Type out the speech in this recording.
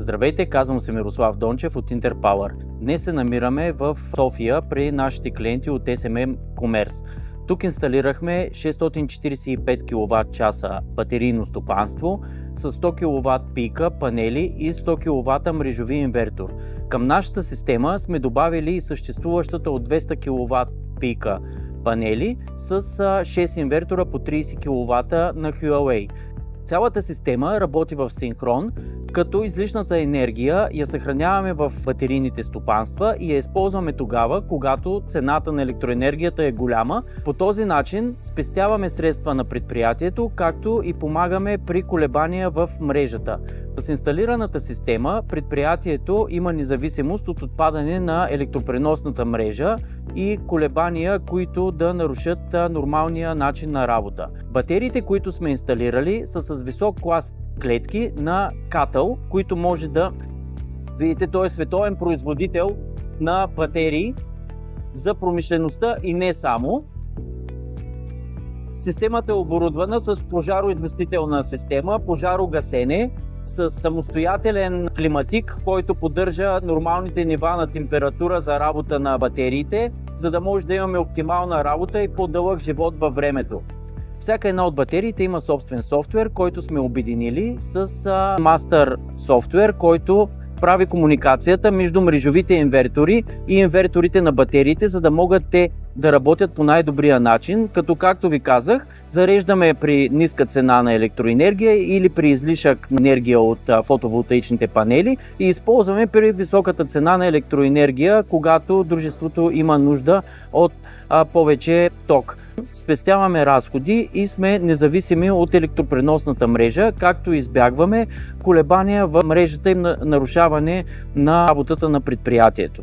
Здравейте, казвам се Мирослав Дончев от Интерпауър. Днес се намираме в София при нашите клиенти от SMM Commerce. Тук инсталирахме 645 кВт батерийно стопанство с 100 кВт пика, панели и 100 кВт мрежови инвертор. Към нашата система сме добавили и съществуващата от 200 кВт пика панели с 6 инвертора по 30 кВт на Huawei. Цялата система работи в синхрон, като излишната енергия я съхраняваме в батерийните стопанства и я използваме тогава, когато цената на електроенергията е голяма. По този начин спестяваме средства на предприятието, както и помагаме при колебания в мрежата. С инсталираната система предприятието има независимост от отпадане на електропреносната мрежа и колебания, които да нарушат нормалния начин на работа. Батериите, които сме инсталирали, са с висок клас клетки на Cattle, които може да видите, той е световен производител на батерии за промишлеността и не само. Системата е оборудвана с пожароизвестителна система, пожарогасене, с самостоятелен климатик, който поддържа нормалните нива на температура за работа на батериите, за да може да имаме оптимална работа и по-дълъг живот във времето. Всяка една от батериите има собствен софтуер, който сме обединили с Master софтуер, който прави комуникацията между мрежовите инвертори и инверторите на батериите, за да могат те да работят по най-добрия начин, като както ви казах, зареждаме при ниска цена на електроенергия или при излишък на енергия от фотоволтаичните панели и използваме при високата цена на електроенергия, когато дружеството има нужда от повече ток. Спестяваме разходи и сме независими от електропреносната мрежа, както избягваме колебания в мрежата и нарушаване на работата на предприятието.